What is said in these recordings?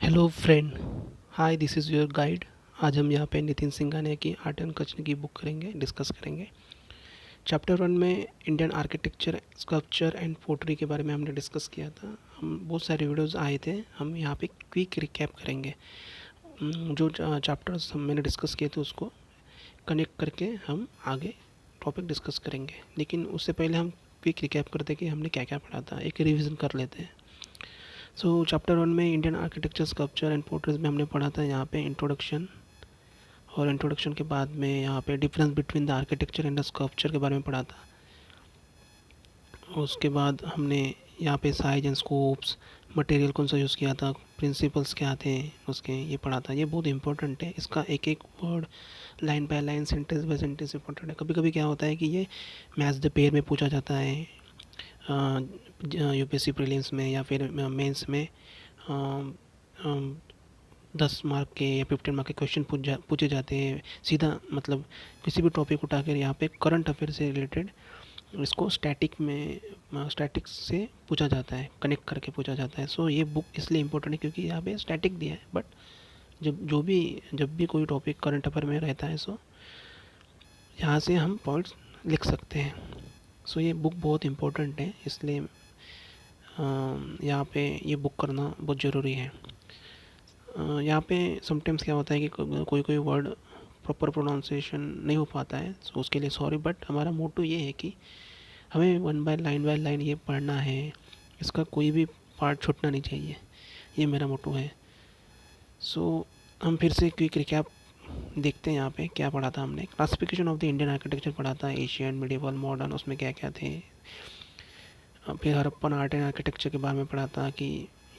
Hello friend. Hi, this is your guide. आज हम यहाँ पे नितिन सिंघानिया की आर्ट एंड कल्चर की बुक डिस्कस करेंगे। चैप्टर 1 में Indian architecture, sculpture and pottery के बारे में हमने डिस्कस किया था। हम बहुत सारे वीडियोस आए थे, हम यहाँ पे क्विक रिकैप करेंगे। जो चैप्टर्स मैंने डिस्कस किए थे उसको कनेक्ट करके हम आगे टॉपिक डिस्कस करेंगे। लेकिन उससे पहले हम क्विक रिकैप करते कि हमने क्या क्या पढ़ा था, एक रिविज़न कर लेते हैं। सो चैप्टर 1 में Indian architecture, sculpture and portrays में हमने पढ़ा था यहाँ पे इंट्रोडक्शन, और इंट्रोडक्शन के बाद में यहाँ पे difference between the architecture and the sculpture के बारे में पढ़ा था। उसके बाद हमने यहाँ पे साइज एंड स्कोप्स, मटेरियल कौन सा यूज़ किया था, प्रिंसिपल्स क्या थे उसके, ये पढ़ा था। ये बहुत इंपॉर्टेंट है, इसका एक एक word line by line, sentence by sentence important है। कभी कभी क्या होता है कि ये मैच द पेयर में पूछा जाता है यूपीएससी प्रीलिम्स में या फिर मेंस में। 10 मार्क के या 15 मार्क के क्वेश्चन पूछे जाते हैं सीधा, मतलब किसी भी टॉपिक उठाकर यहाँ पे करंट अफेयर से रिलेटेड इसको स्टैटिक से पूछा जाता है, कनेक्ट करके पूछा जाता है। सो ये बुक इसलिए इम्पोर्टेंट है क्योंकि यहाँ पे स्टैटिक दिया है, बट जब भी कोई टॉपिक करंट अफेयर में रहता है, सो यहाँ से हम पॉइंट्स लिख सकते हैं। सो ये बुक बहुत इम्पोर्टेंट है, इसलिए यहाँ पे ये बुक करना बहुत ज़रूरी है। यहाँ पे समटाइम्स क्या होता है कि कोई कोई वर्ड प्रॉपर प्रोनाउंसिएशन नहीं हो पाता है, सो उसके लिए सॉरी। बट हमारा मोटो ये है कि हमें वन बाय लाइन ये पढ़ना है, इसका कोई भी पार्ट छूटना नहीं चाहिए, ये मेरा मोटो है। सो हम फिर से क्विक रिकैप देखते हैं यहाँ पे क्या पढ़ा था हमने। Classification of the Indian architecture पढ़ा था, एशियन, मिडिवल, मॉडर्न, उसमें क्या क्या थे। फिर हड़प्पन आर्ट एंड आर्किटेक्चर के बारे में पढ़ा था कि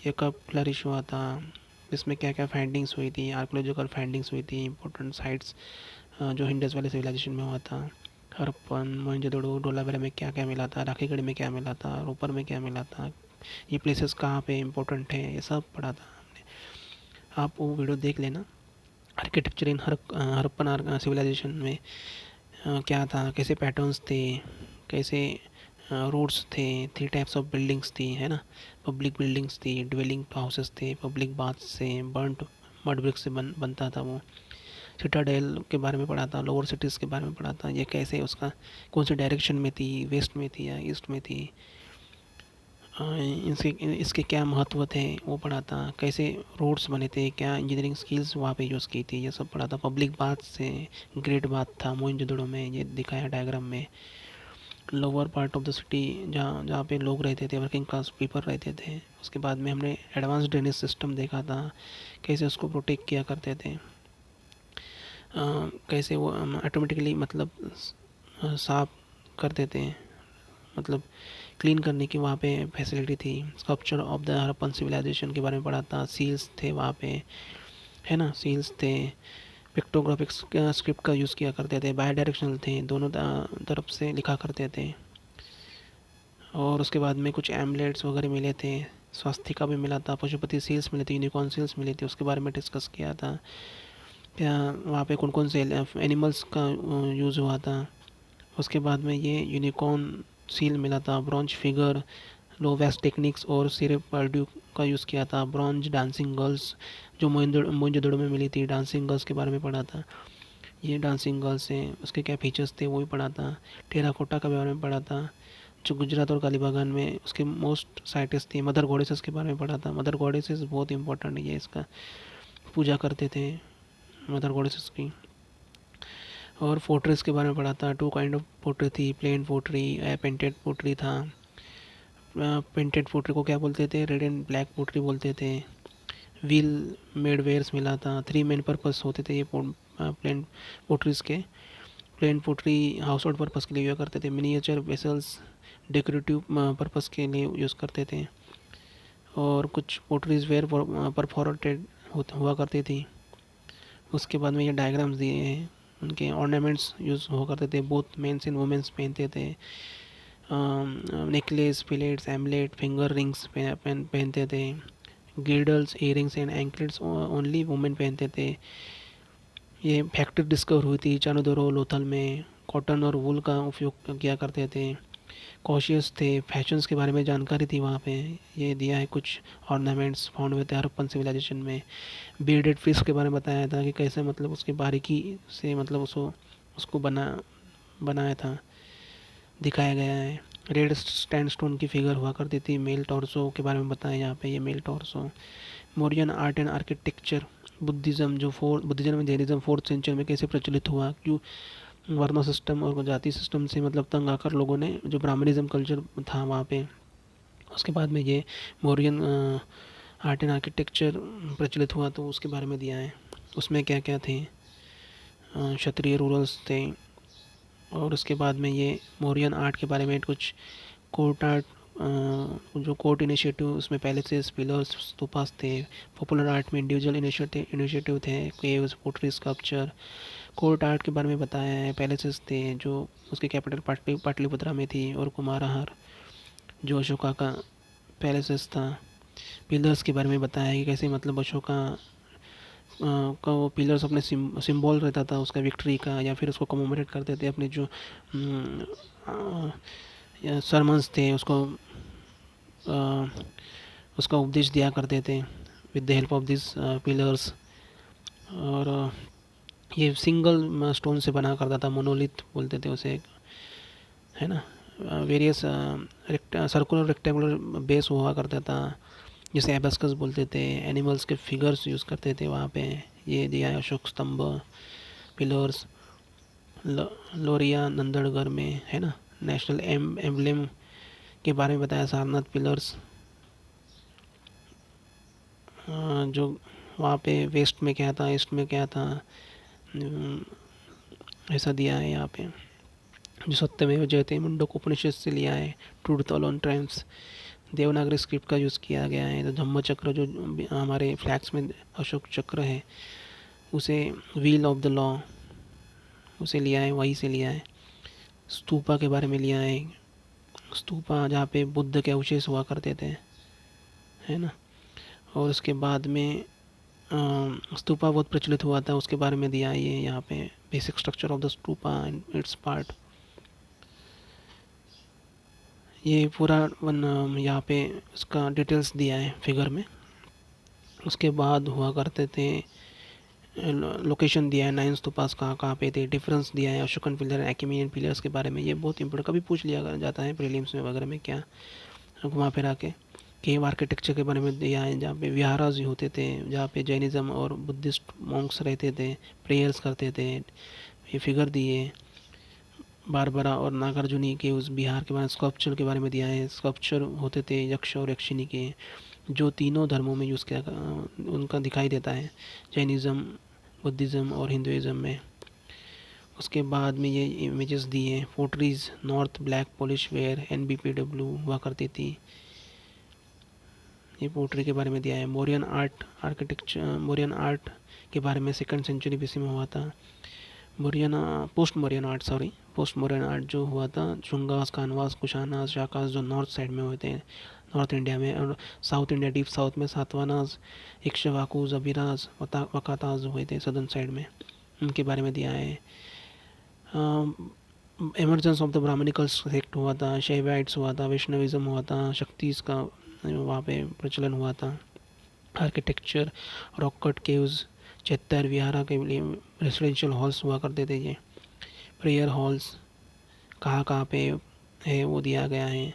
ये कब फ्लरिश हुआ था, इसमें क्या क्या फाइंडिंग्स हुई थी, आर्कोलॉजिकल फाइंडिंग्स हुई थी, इंपॉर्टेंट साइट्स जो इंडस वैली सिविलाइजेशन में हुआ था। हड़प्पन, मोहनजोदड़ो, डोलावेरा में क्या क्या मिला था, राखीगढ़ में क्या मिला था, रोपर में क्या मिला था, ये प्लेसेस कहाँ पे इंपॉर्टेंट है, ये सब पढ़ा था हमने। आप वो वीडियो देख लेना। आर्किटेक्चर इन हड़प्पन सिविलाइजेशन में क्या था, कैसे पैटर्न्स थे, कैसे रोड्स थे, 3 टाइप्स ऑफ बिल्डिंग्स थी, है ना। पब्लिक बिल्डिंग्स थी, ड्वेलिंग हाउसेस थे, पब्लिक बाथ्स से, बर्न्ट मड ब्रिक्स से बनता था वो। सिटाडेल के बारे में पढ़ा था, लोअर सिटीज़ के बारे में पढ़ा था, ये कैसे उसका कौन से डायरेक्शन में थी, वेस्ट में थी या ईस्ट में थी, इनसे इसके क्या महत्व थे वो पढ़ा था। कैसे रोड्स बने थे, क्या इंजीनियरिंग स्किल्स वहाँ पे यूज़ की थी, ये सब पढ़ा था। पब्लिक बाथ से ग्रेट बाथ था मोहनजोदड़ो में, ये दिखाया डायग्राम में। Lower part of the city जहाँ जहाँ पे लोग रहते थे, वर्किंग क्लास पीपल रहते थे। उसके बाद में हमने एडवांस ड्रेनेज सिस्टम देखा था, कैसे उसको प्रोटेक्ट किया करते थे, कैसे वो ऑटोमेटिकली मतलब साफ कर देते हैं, मतलब क्लीन करने की वहाँ पे फैसिलिटी थी। Sculpture of the Harappan civilisation के बारे में पढ़ा था, सील्स थे वहाँ पे, है ना, सील्स थे। पिक्टोग्राफिक स्क्रिप्ट का यूज़ किया करते थे, बाई डायरेक्शनल थे, दोनों तरफ से लिखा करते थे। और उसके बाद में कुछ एमलेट्स वगैरह मिले थे, स्वास्तिका भी मिला था, पशुपति सील्स मिले थे, यूनिकॉर्न सील्स मिले थे, उसके बारे में डिस्कस किया था। क्या वहाँ पे कौन कौन से एनिमल्स का यूज़ हुआ था। उसके बाद में ये यूनिकॉर्न सील मिला था, bronze figure, low waist techniques और सिर्फ पर्ड्यू का यूज़ किया था। ब्रॉन्ज डांसिंग गर्ल्स जो मोहनजोदड़ो में मिली थी, डांसिंग गर्ल्स के बारे में पढ़ा था, ये डांसिंग गर्ल्स हैं, उसके क्या फीचर्स थे वो भी पढ़ा था। टेराकोटा के बारे में पढ़ा था, जो गुजरात और कालीबागान में उसके मोस्ट साइट्स थी। मदर गॉडेसेस के बारे में पढ़ा था, मदर गॉडेसेस बहुत इंपॉर्टेंट है, ये इसका पूजा करते थे मदर गॉडेसेस की। और फोर्ट्रेस के बारे में पढ़ा था, 2 काइंड ऑफ पोट्री थी, प्लेन पोट्री, पेंटेड पोट्री था। पेंटेड पोट्री को क्या बोलते थे, रेड एंड ब्लैक पोट्री बोलते थे। व्हील मेड वेयर्स मिला था, 3 मेन पर्पस होते थे ये प्लेन पोट्रीज़ के। Plain pottery household purpose के लिए यूज़ करते थे, मिनिएचर वेसल्स डेकोरेटिव पर्पस के लिए यूज़ करते थे। और कुछ पोट्रीज वेयर परफोरेटेड हुआ करती थी। उसके बाद में ये डायग्राम्स दिए हैं, उनके ऑर्नामेंट्स यूज़ हुआ करते थे, बोथ मेंस एंड वुमेंस पहनते थे। Necklace, fillets, armlet, finger rings पहनते थे। Girdles, earrings and anklets only women पहनते थे। ये फैक्ट्री डिस्कवर हुई थी चानोदोरो लोथल में, कॉटन और वूल का उपयोग किया करते थे। कॉशियस थे, फैशंस के बारे में जानकारी थी वहाँ पे। ये दिया है कुछ ऑर्नामेंट्स फाउंड हुए थे हड़प्पन सिविलाइजेशन में। बीर्डेड फिश के बारे में बताया था कि कैसे मतलब उसकी बारीकी से मतलब उसको उसको बनाया था, दिखाया गया है। रेड स्टैंडस्टोन की फिगर हुआ करती थी। मेल टॉर्सो के बारे में बताया यहाँ पे, ये male torso. Mauryan art and architecture. Buddhism and Jainism 4th century में कैसे प्रचलित हुआ, क्यों वर्ण सिस्टम और जाति सिस्टम से मतलब तंग आकर लोगों ने जो ब्राह्मणिज्म कल्चर था वहाँ पे। उसके बाद में ये मौर्यन आर्ट एंड आर्किटेक्चर प्रचलित हुआ तो उसके बारे में दिया है। उसमें क्या क्या थे, क्षत्रिय रूलर्स थे। और उसके बाद में ये मौर्यन आर्ट के बारे में कुछ कोर्ट आर्ट, जो कोर्ट इनिशिएटिव उसमें पैलेसेस, पिलर्स, स्तूपास थे। पॉपुलर आर्ट में इंडिविजुअल इनिशिएटिव थे, caves, pottery, sculpture. Court art के बारे में बताया है, पैलेसेस थे जो उसकी कैपिटल पाटलिपुत्रा में थी, और कुमारहर जो अशोका का पैलेसेस था। पिलर्स के बारे में बताया है कि कैसे मतलब अशोका का वो पिलर्स अपने सिंबल रहता था उसका विक्ट्री का, या फिर उसको कमोमरेट करते थे अपने जो सरमन्स थे उसको उसका उपदेश दिया करते थे with the help of this pillars. और ये सिंगल स्टोन से बना करता था, मोनोलिथ बोलते थे उसे, है ना। वेरियस सर्कुलर रेक्टेंगुलर बेस हुआ करता था, जिसे एबस्कस बोलते थे। एनिमल्स के फिगर्स यूज़ करते थे वहाँ पे। ये दिया है अशोक स्तंभ, पिलर्स। लोरिया नंदड़गढ़ में, है ना। नेशनल एम्बलेम के बारे में बताया, सारनाथ पिलर्स। जो वहाँ पे वेस्ट में क्या था, ईस्ट में क्या था, ऐसा दिया है यहाँ पे। जो सत्यमेव जयते मुंडक उपनिषद से लिया है। Truth alone triumphs. Devanagari script का यूज़ किया गया है। तो धम्म चक्र जो हमारे फ्लैग्स में अशोक चक्र है, उसे व्हील ऑफ द लॉ उसे लिया है, वहीं से लिया है। स्तूपा के बारे में लिया है, स्तूपा जहाँ पे बुद्ध के अवशेष हुआ करते थे, है ना। और उसके बाद में स्तूपा बहुत प्रचलित हुआ था, उसके बारे में दिया है ये यहाँ पे। Basic structure of the stupa and it's part. ये पूरा यहाँ पे इसका डिटेल्स दिया है फिगर में। उसके बाद हुआ करते थे, लोकेशन दिया है 9 स्तूपास कहाँ कहाँ पे थे। डिफरेंस दिया है अशोकन पिलर, एक्मीनियन पिलर्स के बारे में। ये बहुत इंपॉर्टेंट, कभी पूछ लिया जाता है प्रीलिम्स में वगैरह में, क्या घुमा फिरा के। केव आर्किटेक्चर के बारे में दिया है, जहाँ पे विहाराज होते थे, जहाँ पे जैनिज़्म और बुद्धिस्ट मॉन्क्स रहते थे, प्रेयर्स करते थे। ये फिगर दिए। बारबरा और नागार्जुनी के उस बिहार के बारे में। स्कल्पचर के बारे में दिया है, स्कल्पचर होते थे यक्ष और यक्षिणी के, जो तीनों धर्मों में यूज़ किया उनका दिखाई देता है, जैनिज़्म, बुद्धिज़्म और हिंदुज़्म में। उसके बाद में ये इमेजेस दिए। Potteries, north black polish ware NBPW हुआ करती थी, ये पोट्री के बारे में दिया है। Mauryan art architecture, Mauryan art के बारे में 2nd सेंचुरी BC में हुआ था। पोस्ट मौर्यन आर्ट जो हुआ था, शुंगास, कानवास, कुशानास, शाकास, जो नॉर्थ साइड में हुए थे, नॉर्थ इंडिया में। और साउथ इंडिया, डीप साउथ में सातवानास, इक्ष्वाकुज, अभिराज, वकाताज हुए थे सदर्न साइड में, उनके बारे में दिया है। Emergence of the Brahmanical sect हुआ था, शैवाइट्स हुआ था, वैष्णविज्म हुआ था, शक्तिस का वहाँ पे प्रचलन हुआ था। Architecture, rock cut caves, चैत्तर vihara के लिए रेसिडेंशियल हॉल्स हुआ करते थे। ये प्रेयर हॉल्स कहाँ कहाँ पे है वो दिया गया है।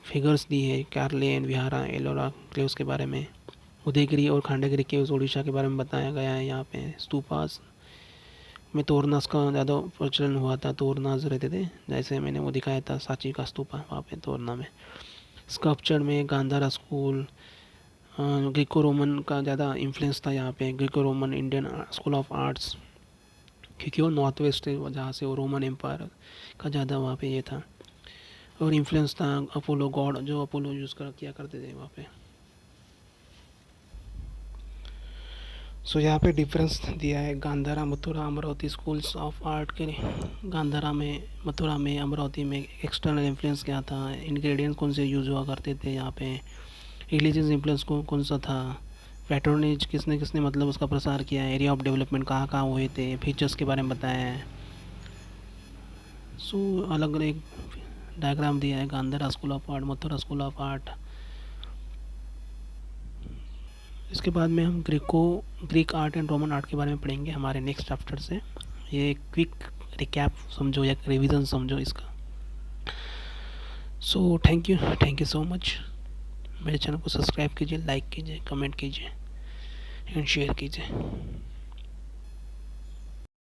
फिगर्स दी है, कार्ले एंड विहारा, एलोरा क्लेव्स के बारे में। उदयगिरी और खांडागिरी केव्स उड़ीसा के बारे में बताया गया है यहाँ पे। स्तूपास में तोरनास का ज़्यादा प्रचलन हुआ था, तोरनास रहते थे, जैसे मैंने वो दिखाया था सांची का स्तूपा वहाँ पे तोरना में। स्कल्पचर में गांधारा स्कूल, ग्रीको रोमन का ज़्यादा इन्फ्लुएंस था यहाँ पे, Greco Roman Indian school of arts, क्योंकि वो नॉर्थ वेस्ट है जहाँ से वो रोमन एम्पायर का ज़्यादा वहाँ पे ये था और इन्फ्लुएंस था। अपोलो गॉड, जो अपोलो यूज़ किया करते थे वहाँ पे। सो यहाँ पे डिफरेंस दिया है Gandhara, Mathura, Amaravati schools of art के। गांधारा में, मथुरा में, अमरावती में एक्सटर्नल इन्फ्लुएंस क्या था, इंग्रेडिएंट्स कौन से यूज़ हुआ करते थे यहाँ पे, रिलीजियस इन्फ्लुएंस कौन सा था, पैटर्नेज किसने किसने मतलब उसका प्रसार किया है, एरिया ऑफ डेवलपमेंट कहाँ कहाँ हुए थे, फीचर्स के बारे में बताया है। सो अलग अलग डायग्राम दिया है, Gandhara school of art, Mathura school of art. इसके बाद में हम Greek art and Roman art के बारे में पढ़ेंगे हमारे नेक्स्ट चैप्टर से। ये क्विक रिकैप समझो या रिवीजन समझो इसका। So thank you so much. मेरे चैनल को सब्सक्राइब कीजिए, लाइक कीजिए, कमेंट कीजिए एंड शेयर कीजिए।